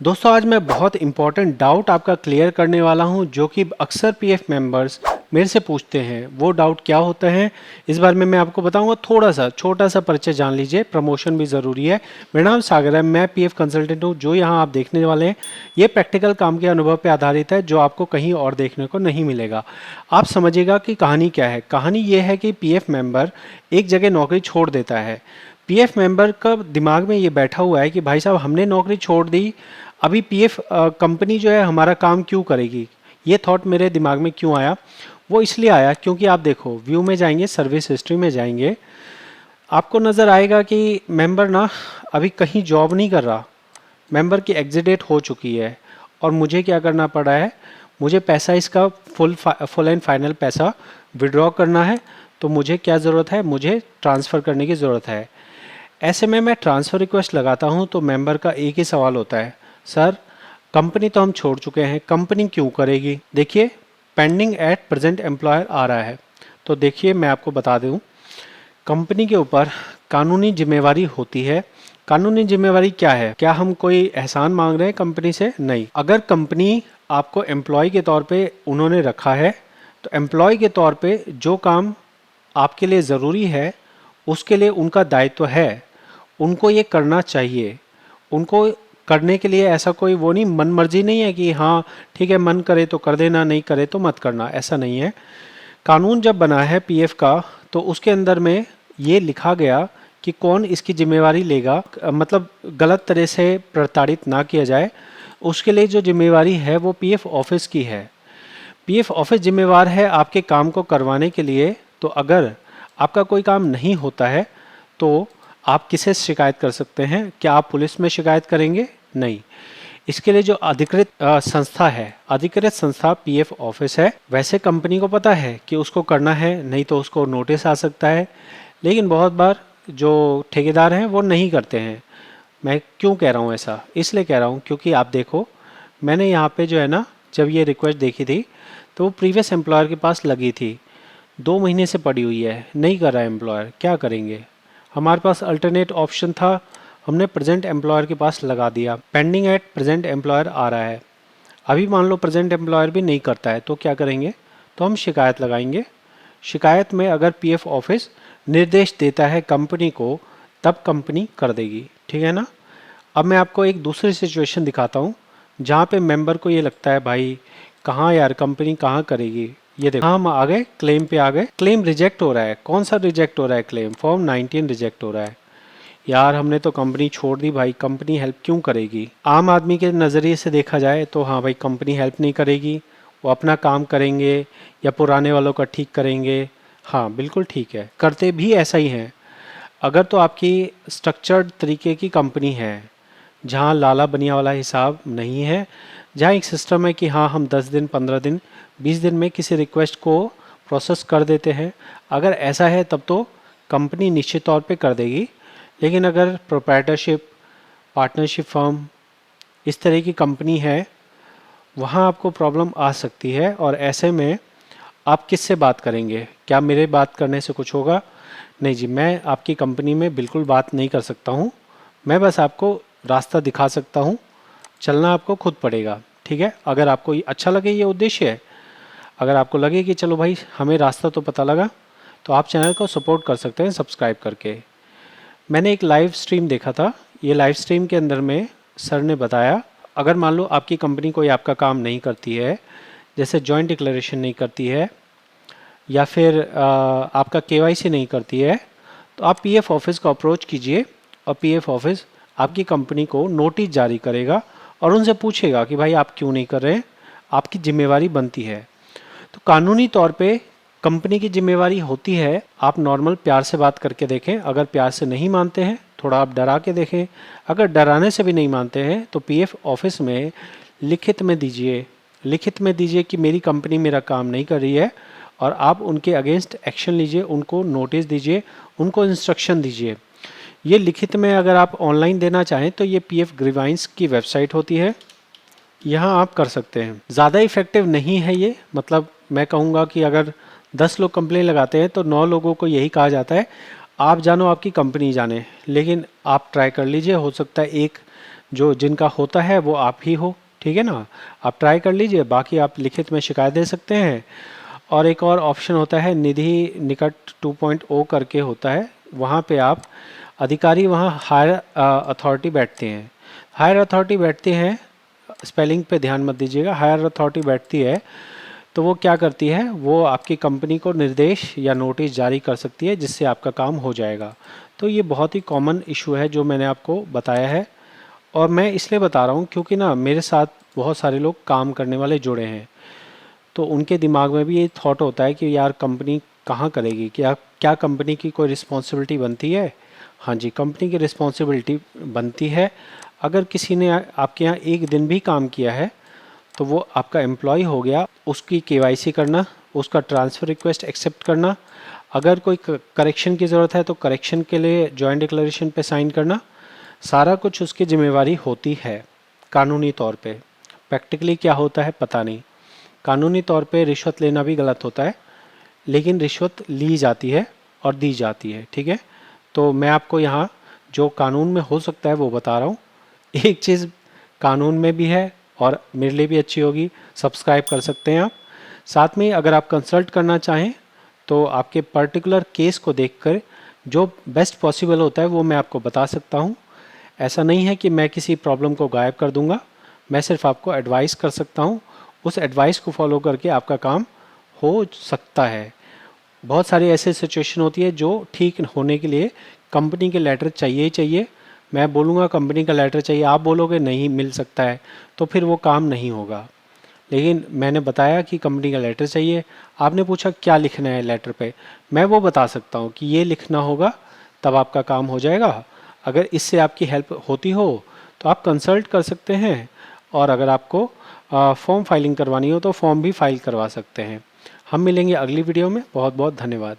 दोस्तों आज मैं बहुत इंपॉर्टेंट डाउट आपका क्लियर करने वाला हूं जो कि अक्सर पीएफ मेंबर्स मेरे से पूछते हैं। वो डाउट क्या होता है इस बारे में मैं आपको बताऊंगा। थोड़ा सा छोटा सा परिचय जान लीजिए, प्रमोशन भी ज़रूरी है। मेरा नाम सागर है, मैं पीएफ कंसल्टेंट हूं। जो यहाँ आप देखने वाले हैं ये प्रैक्टिकल काम के अनुभव पर आधारित है जो आपको कहीं और देखने को नहीं मिलेगा। आप समझिएगा कि कहानी क्या है। कहानी ये है कि पीएफ मेंबर एक जगह नौकरी छोड़ देता है। पीएफ मेंबर का दिमाग में ये बैठा हुआ है कि भाई साहब हमने नौकरी छोड़ दी, अभी पीएफ कंपनी जो है हमारा काम क्यों करेगी। ये थॉट मेरे दिमाग में क्यों आया? वो इसलिए आया क्योंकि आप देखो, व्यू में जाएंगे, सर्विस हिस्ट्री में जाएंगे, आपको नज़र आएगा कि मेंबर ना अभी कहीं जॉब नहीं कर रहा। मेंबर की एग्जिट डेट हो चुकी है और मुझे क्या करना पड़ा है, मुझे पैसा इसका फुल एंड फाइनल पैसा विड्रॉ करना है। तो मुझे क्या ज़रूरत है, मुझे ट्रांसफ़र करने की ज़रूरत है। ऐसे में मैं ट्रांसफ़र रिक्वेस्ट लगाता हूं तो मेंबर का एक ही सवाल होता है, सर कंपनी तो हम छोड़ चुके हैं, कंपनी क्यों करेगी। देखिए पेंडिंग एट प्रेजेंट एम्प्लॉयर आ रहा है। तो देखिए मैं आपको बता दूं, कंपनी के ऊपर कानूनी जिम्मेवारी होती है। कानूनी जिम्मेवारी क्या है? क्या हम कोई एहसान मांग रहे हैं कंपनी से? नहीं। अगर कंपनी आपको एम्प्लॉय के तौर पे उन्होंने रखा है तो एम्प्लॉय के तौर पे जो काम आपके लिए ज़रूरी है उसके लिए उनका दायित्व है, उनको ये करना चाहिए। उनको करने के लिए ऐसा कोई वो नहीं, मन मर्जी नहीं है कि हाँ ठीक है मन करे तो कर देना, नहीं करे तो मत करना, ऐसा नहीं है। कानून जब बना है पीएफ का तो उसके अंदर में ये लिखा गया कि कौन इसकी जिम्मेवारी लेगा, मतलब गलत तरह से प्रताड़ित ना किया जाए। उसके लिए जो जिम्मेवारी है वो पीएफ ऑफिस की है। पीएफ ऑफिस जिम्मेवार है आपके काम को करवाने के लिए। तो अगर आपका कोई काम नहीं होता है तो आप किसे शिकायत कर सकते हैं? क्या आप पुलिस में शिकायत करेंगे? नहीं। इसके लिए जो अधिकृत संस्था है, अधिकृत संस्था पीएफ ऑफिस है। वैसे कंपनी को पता है कि उसको करना है, नहीं तो उसको नोटिस आ सकता है, लेकिन बहुत बार जो ठेकेदार हैं वो नहीं करते हैं। मैं क्यों कह रहा हूँ ऐसा? इसलिए कह रहा हूँ क्योंकि आप देखो, मैंने यहाँ पे जो है ना, जब ये रिक्वेस्ट देखी थी तो वो प्रीवियस एम्प्लॉयर के पास लगी थी, 2 महीने से पड़ी हुई है, नहीं कर रहा है एम्प्लॉयर, क्या करेंगे। हमारे पास अल्टरनेट ऑप्शन था, हमने प्रेजेंट एम्प्लॉयर के पास लगा दिया। पेंडिंग एट प्रेजेंट एम्प्लॉयर आ रहा है। अभी मान लो प्रेजेंट एम्प्लॉयर भी नहीं करता है तो क्या करेंगे? तो हम शिकायत लगाएंगे। शिकायत में अगर पीएफ ऑफिस निर्देश देता है कंपनी को तब कंपनी कर देगी, ठीक है ना। अब मैं आपको एक दूसरी सिचुएशन दिखाता हूँ जहाँ पे मेंबर को ये लगता है भाई कहाँ यार कंपनी कहाँ करेगी। ये देखो हम आ गए, क्लेम पे आ गए। क्लेम रिजेक्ट हो रहा है। कौन सा रिजेक्ट हो रहा है? क्लेम फॉर्म 19 रिजेक्ट हो रहा है। यार हमने तो कंपनी छोड़ दी भाई, कंपनी हेल्प क्यों करेगी। आम आदमी के नज़रिए से देखा जाए तो हाँ भाई कंपनी हेल्प नहीं करेगी, वो अपना काम करेंगे या पुराने वालों का ठीक करेंगे। हाँ बिल्कुल ठीक है, करते भी ऐसा ही हैं। अगर तो आपकी स्ट्रक्चर्ड तरीके की कंपनी है जहाँ लाला बनिया वाला हिसाब नहीं है, जहाँ एक सिस्टम है कि हाँ हम 10 दिन 15 दिन 20 दिन में किसी रिक्वेस्ट को प्रोसेस कर देते हैं, अगर ऐसा है तब तो कंपनी निश्चित तौर पे कर देगी। लेकिन अगर प्रोप्राइटरशिप, पार्टनरशिप फर्म, इस तरह की कंपनी है, वहाँ आपको प्रॉब्लम आ सकती है। और ऐसे में आप किससे बात करेंगे? क्या मेरे बात करने से कुछ होगा? नहीं जी, मैं आपकी कंपनी में बिल्कुल बात नहीं कर सकता हूँ। मैं बस आपको रास्ता दिखा सकता हूँ, चलना आपको खुद पड़ेगा, ठीक है। अगर आपको ये अच्छा लगे, ये उद्देश्य है, अगर आपको लगे कि चलो भाई हमें रास्ता तो पता लगा, तो आप चैनल को सपोर्ट कर सकते हैं सब्सक्राइब करके। मैंने एक लाइव स्ट्रीम देखा था। ये लाइव स्ट्रीम के अंदर में सर ने बताया, अगर मान लो आपकी कंपनी कोई आपका काम नहीं करती है, जैसे जॉइंट डिक्लेरेशन नहीं करती है या फिर आपका केवाईसी नहीं करती है, तो आप पीएफ ऑफिस को अप्रोच कीजिए और पीएफ ऑफिस आपकी कंपनी को नोटिस जारी करेगा और उनसे पूछेगा कि भाई आप क्यों नहीं कर रहे हैं, आपकी जिम्मेवारी बनती है। तो कानूनी तौर पे कंपनी की जिम्मेवारी होती है। आप नॉर्मल प्यार से बात करके देखें, अगर प्यार से नहीं मानते हैं थोड़ा आप डरा के देखें, अगर डराने से भी नहीं मानते हैं तो पीएफ ऑफिस में लिखित में दीजिए, लिखित में दीजिए कि मेरी कंपनी मेरा काम नहीं कर रही है, और आप उनके अगेंस्ट एक्शन लीजिए, उनको नोटिस दीजिए, उनको इंस्ट्रक्शन दीजिए। ये लिखित में अगर आप ऑनलाइन देना चाहें तो ये पीएफ ग्रीवाइंस की वेबसाइट होती है, यहाँ आप कर सकते हैं। ज़्यादा इफ़ेक्टिव नहीं है ये, मतलब मैं कहूँगा कि अगर 10 लोग कंप्लेन लगाते हैं तो 9 लोगों को यही कहा जाता है आप जानो आपकी कंपनी जाने। लेकिन आप ट्राई कर लीजिए, हो सकता है एक जो जिनका होता है वो आप ही हो, ठीक है ना। आप ट्राई कर लीजिए, बाकी आप लिखित में शिकायत दे सकते हैं। और एक और ऑप्शन होता है निधि निकट 2.0 करके होता है, वहाँ पे आप अधिकारी, वहाँ हायर अथॉरिटी बैठते हैं। हायर अथॉरिटी बैठते हैं, स्पेलिंग पे ध्यान मत दीजिएगा, हायर अथॉरिटी बैठती है तो वो क्या करती है, वो आपकी कंपनी को निर्देश या नोटिस जारी कर सकती है जिससे आपका काम हो जाएगा। तो ये बहुत ही कॉमन इशू है जो मैंने आपको बताया है। और मैं इसलिए बता रहा हूँ क्योंकि ना मेरे साथ बहुत सारे लोग काम करने वाले जुड़े हैं, तो उनके दिमाग में भी ये थॉट होता है कि यार कंपनी कहाँ करेगी, क्या क्या कंपनी की कोई रिस्पॉन्सिबिलिटी बनती है। हाँ जी, कंपनी की रिस्पॉन्सिबिलिटी बनती है। अगर किसी ने आपके यहाँ एक दिन भी काम किया है तो वो आपका एम्प्लॉय हो गया, उसकी केवाईसी करना, उसका ट्रांसफ़र रिक्वेस्ट एक्सेप्ट करना, अगर कोई करेक्शन की ज़रूरत है तो करेक्शन के लिए जॉइंट डिक्लेरेशन पे साइन करना, सारा कुछ उसकी जिम्मेवारी होती है कानूनी तौर पे। प्रैक्टिकली क्या होता है पता नहीं। कानूनी तौर पे रिश्वत लेना भी गलत होता है, लेकिन रिश्वत ली जाती है और दी जाती है, ठीक है। तो मैं आपको यहाँ जो कानून में हो सकता है वो बता रहा हूँ। एक चीज़ कानून में भी है और मेरे लिए भी अच्छी होगी, सब्सक्राइब कर सकते हैं आप। साथ में अगर आप कंसल्ट करना चाहें तो आपके पर्टिकुलर केस को देखकर जो बेस्ट पॉसिबल होता है वो मैं आपको बता सकता हूँ। ऐसा नहीं है कि मैं किसी प्रॉब्लम को गायब कर दूंगा, मैं सिर्फ आपको एडवाइस कर सकता हूँ। उस एडवाइस को फॉलो करके आपका काम हो सकता है। बहुत सारी ऐसी सिचुएशन होती है जो ठीक होने के लिए कंपनी के लेटर चाहिए ही चाहिए। मैं बोलूँगा कंपनी का लेटर चाहिए, आप बोलोगे नहीं मिल सकता है, तो फिर वो काम नहीं होगा। लेकिन मैंने बताया कि कंपनी का लेटर चाहिए, आपने पूछा क्या लिखना है लेटर पे, मैं वो बता सकता हूँ कि ये लिखना होगा, तब आपका काम हो जाएगा। अगर इससे आपकी हेल्प होती हो तो आप कंसल्ट कर सकते हैं, और अगर आपको फॉर्म फाइलिंग करवानी हो तो फॉर्म भी फाइल करवा सकते हैं। हम मिलेंगे अगली वीडियो में। बहुत बहुत धन्यवाद।